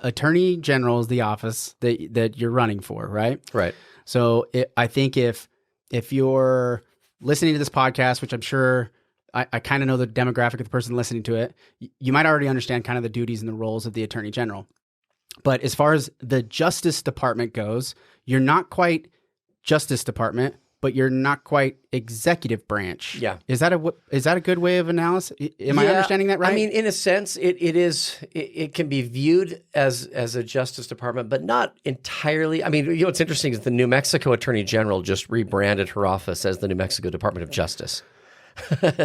attorney general is the office that you're running for, right? Right. So I think if you're listening to this podcast, which I'm sure I kind of know the demographic of the person listening to it, you might already understand kind of the duties and the roles of the attorney general. But as far as the Justice Department goes, you're not quite Justice Department, but you're not quite executive branch. Yeah. Is that a good way of analysis? Am I understanding that right? I mean, in a sense, it can be viewed as a Justice Department, but not entirely. I mean, what's interesting is the New Mexico Attorney General just rebranded her office as the New Mexico Department of Justice.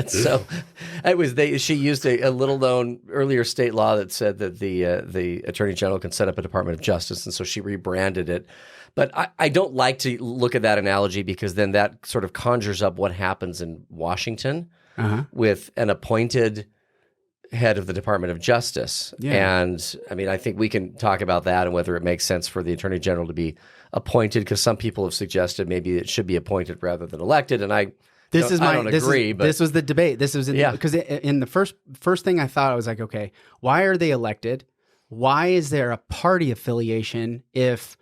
So she used a little known earlier state law that said that the Attorney General can set up a Department of Justice, and so she rebranded it. But I don't like to look at that analogy because then that sort of conjures up what happens in Washington with an appointed head of the Department of Justice. Yeah. And I mean, I think we can talk about that and whether it makes sense for the Attorney General to be appointed, because some people have suggested maybe it should be appointed rather than elected, and I don't agree. But this was the debate. This was because in the first thing I thought, I was like, okay, why are they elected? Why is there a party affiliation if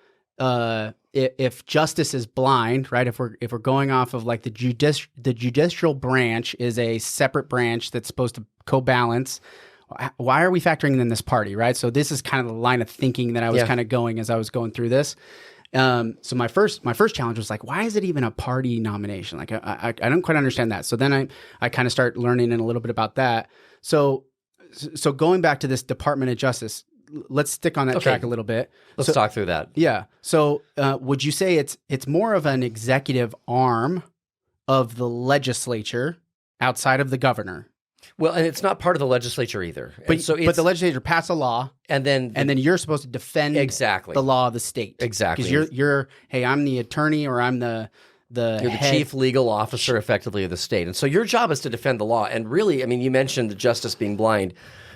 justice is blind, right? If we're going off of like the judicial branch is a separate branch that's supposed to co-balance. Why are we factoring in this party, right? So this is kind of the line of thinking that I was kind of going as I was going through this. So my first challenge was like, why is it even a party nomination? Like I don't quite understand that. So then I kind of start learning a little bit about that. So going back to this Department of Justice, let's stick on that track a little bit. Let's talk through that. Yeah. So would you say it's more of an executive arm of the legislature outside of the governor? Well, and it's not part of the legislature either. But the legislature passed a law, and then you're supposed to defend the law of the state. Exactly. Because you're hey, I'm the attorney, or I'm the chief legal officer, effectively, of the state, and so your job is to defend the law. And really, I mean, you mentioned the justice being blind.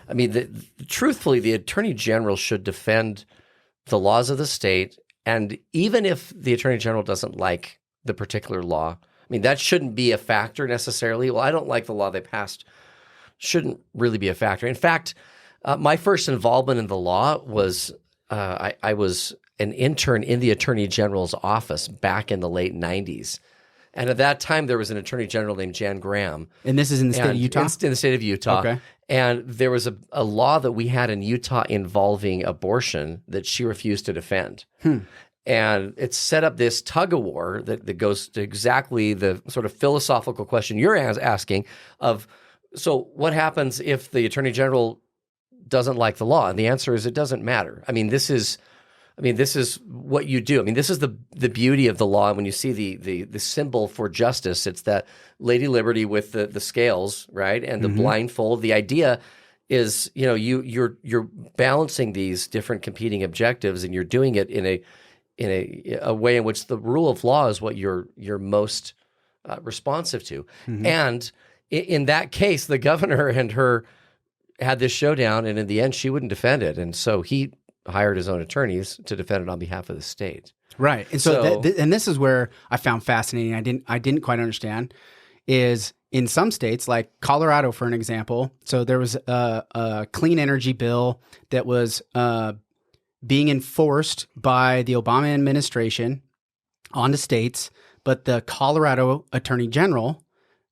I mean, truthfully, the attorney general should defend the laws of the state, and even if the attorney general doesn't like the particular law, I mean, that shouldn't be a factor necessarily. Well, I don't like the law they passed. Shouldn't really be a factor. In fact, my first involvement in the law was I was an intern in the Attorney General's office back in the late 90s. And at that time, there was an Attorney General named Jan Graham. And this is in the state of Utah? In the state of Utah. Okay. And there was a law that we had in Utah involving abortion that she refused to defend. And it set up this tug-of-war that goes to exactly the sort of philosophical question you're asking of, so what happens if the Attorney General doesn't like the law? And the answer is it doesn't matter. I mean, this is what you do. I mean, this is the beauty of the law. When you see the symbol for justice, it's that Lady Liberty with the scales, right, and the blindfold. The idea is, you're balancing these different competing objectives, and you're doing it in a way in which the rule of law is what you're most responsive to. And in that case, the governor and her had this showdown, and in the end, she wouldn't defend it, and so he hired his own attorneys to defend it on behalf of the state. Right, and so and this is where I found fascinating. I didn't quite understand is in some states like Colorado, for an example. So there was a clean energy bill that was being enforced by the Obama administration on the states, but the Colorado Attorney General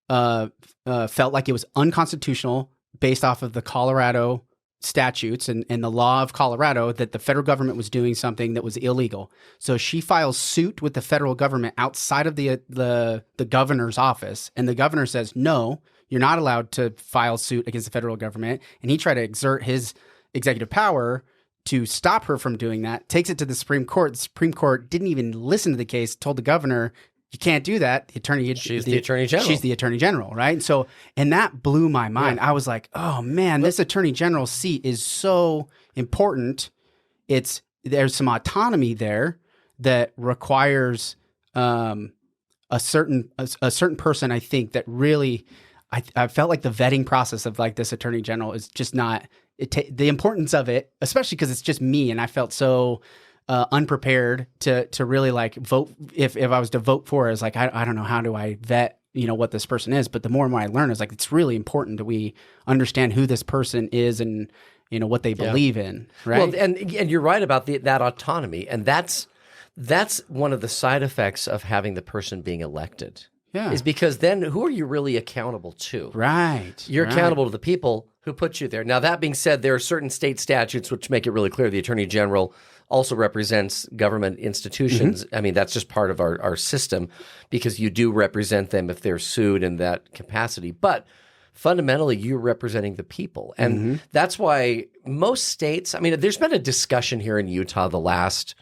felt like it was unconstitutional based off of the Colorado statutes and the law of Colorado that the federal government was doing something that was illegal. So she files suit with the federal government outside of the governor's office, and the governor says, no, you're not allowed to file suit against the federal government. And he tried to exert his executive power to stop her from doing that, takes it to the Supreme Court. The Supreme Court didn't even listen to the case, told the governor, you can't do that. She's the attorney general. She's the attorney general, right? So, and that blew my mind. Yeah. I was like, oh man, this attorney general seat is so important. There's some autonomy there that requires a certain person, I think, that really, I felt like the vetting process of like this attorney general is just not, the importance of it, especially because it's just me, and I felt so unprepared to really like vote. If I was to vote for it, it's like, I don't know, how do I vet, what this person is? But the more and more I learn, is like, it's really important that we understand who this person is and what they believe in, right? Well, and you're right about that autonomy, and that's one of the side effects of having the person being elected. Yeah. Is because then who are you really accountable to? Right. You're accountable to the people who put you there. Now, that being said, there are certain state statutes which make it really clear the Attorney General also represents government institutions. I mean, that's just part of our system because you do represent them if they're sued in that capacity. But fundamentally, you're representing the people. And that's why most states, I mean, there's been a discussion here in Utah the last,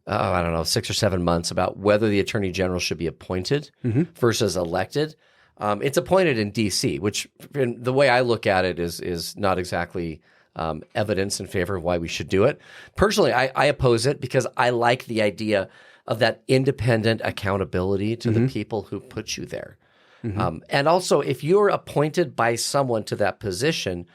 I don't know, 6 or 7 months about whether the Attorney General should be appointed versus elected. It's appointed in D.C., which the way I look at it is not exactly evidence in favor of why we should do it. Personally, I oppose it because I like the idea of that independent accountability to the people who put you there. And also, if you're appointed by someone to that position,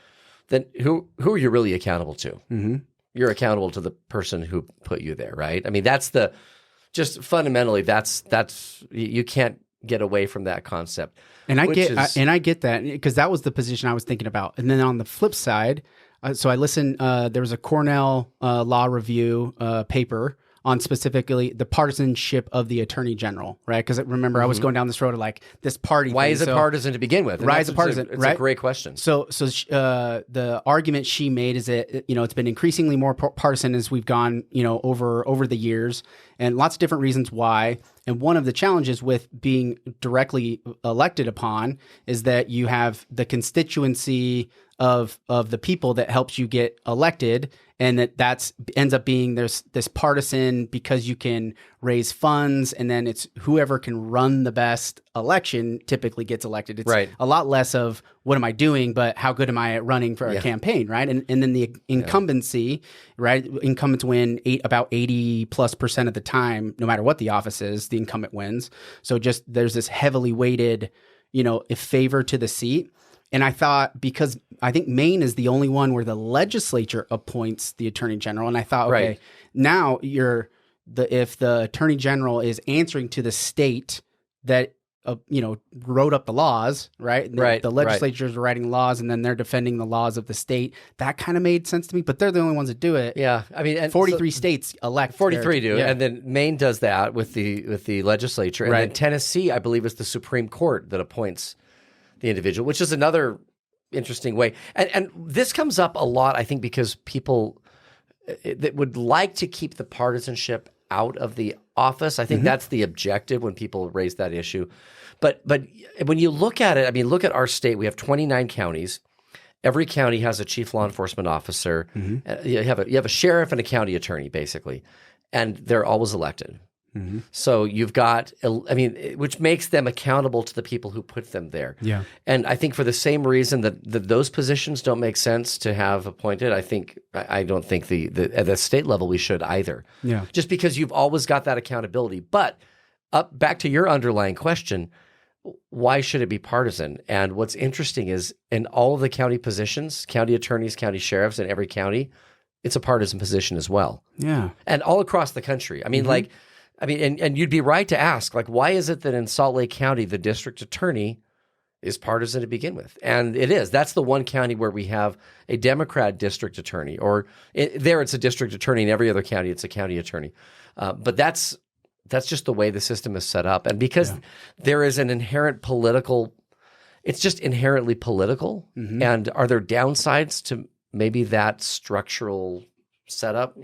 then who are you really accountable to? You're accountable to the person who put you there, right? I mean, fundamentally, that's you can't get away from that concept. And I get that because that was the position I was thinking about. And then on the flip side, so I listened. There was a Cornell law review paper on specifically the partisanship of the Attorney General, right? Because remember, I was going down this road of like this party. Why is it partisan to begin with? Why is it partisan? It's a great question. So the argument she made is that it's been increasingly more partisan as we've gone over the years, and lots of different reasons why. And one of the challenges with being directly elected upon is that you have the constituency of the people that helps you get elected, and that ends up being this partisan because you can raise funds, and then it's whoever can run the best election typically gets elected. It's a lot less of what am I doing, but how good am I at running for a campaign, right? And then the incumbency, right? Incumbents win about 80+% of the time, no matter what the office is, the incumbent wins. So just there's this heavily weighted, favor to the seat. And I thought, because I think Maine is the only one where the legislature appoints the Attorney General, and I thought, okay, now if the Attorney General is answering to the state that wrote up the laws, right? The legislatures are writing laws, and then they're defending the laws of the state. That kind of made sense to me, but they're the only ones that do it. Yeah, I mean, and 43 states elect. 43 do, and then Maine does that with the legislature, and then Tennessee, I believe, is the Supreme Court that appoints the individual, which is another interesting way. And this comes up a lot, I think, because people that would like to keep the partisanship out of the office. I think that's the objective when people raise that issue. But when you look at it, I mean, look at our state. We have 29 counties. Every county has a chief law enforcement officer. You have a sheriff and a county attorney, basically, and they're always elected. So you've got, which makes them accountable to the people who put them there. Yeah. And I think for the same reason that those positions don't make sense to have appointed, I don't think at the state level we should either. Yeah. Just because you've always got that accountability. But back to your underlying question, why should it be partisan? And what's interesting is in all of the county positions, county attorneys, county sheriffs in every county, it's a partisan position as well. Yeah. And all across the country. And you'd be right to ask, why is it that in Salt Lake County, the district attorney is partisan to begin with? And it is. That's the one county where we have a Democrat district attorney, or there it's a district attorney. In every other county, it's a county attorney. But that's just the way the system is set up. And because there is an inherent it's just inherently political. And are there downsides to maybe that structural setup?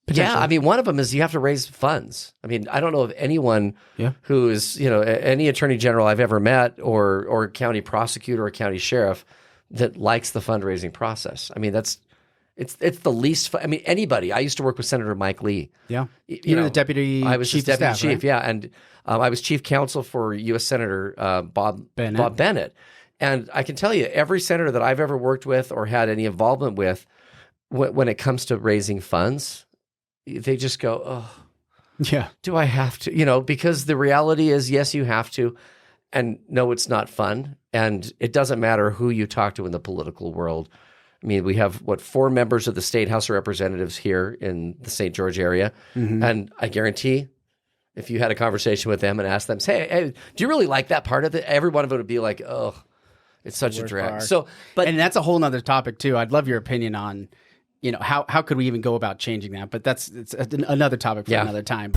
Yeah, one of them is you have to raise funds. I don't know of anyone who is, any attorney general I've ever met or county prosecutor or county sheriff that likes the fundraising process. It's the least. Anybody. I used to work with Senator Mike Lee. Yeah, you were the deputy. I was chief deputy staff, chief. right? Yeah, and I was chief counsel for U.S. Senator Bob Bennett. And I can tell you, every senator that I've ever worked with or had any involvement with, when it comes to raising funds, they just go, oh, yeah. Do I have to? Because the reality is, yes, you have to. And no, it's not fun. And it doesn't matter who you talk to in the political world. We have, 4 members of the State House of Representatives here in the St. George area. And I guarantee if you had a conversation with them and asked them, hey, do you really like that part of it? Every one of them would be like, oh, It's such a worst drag. part. So, but and that's a whole nother topic too. I'd love your opinion on, how could we even go about changing that? But it's another topic for another time.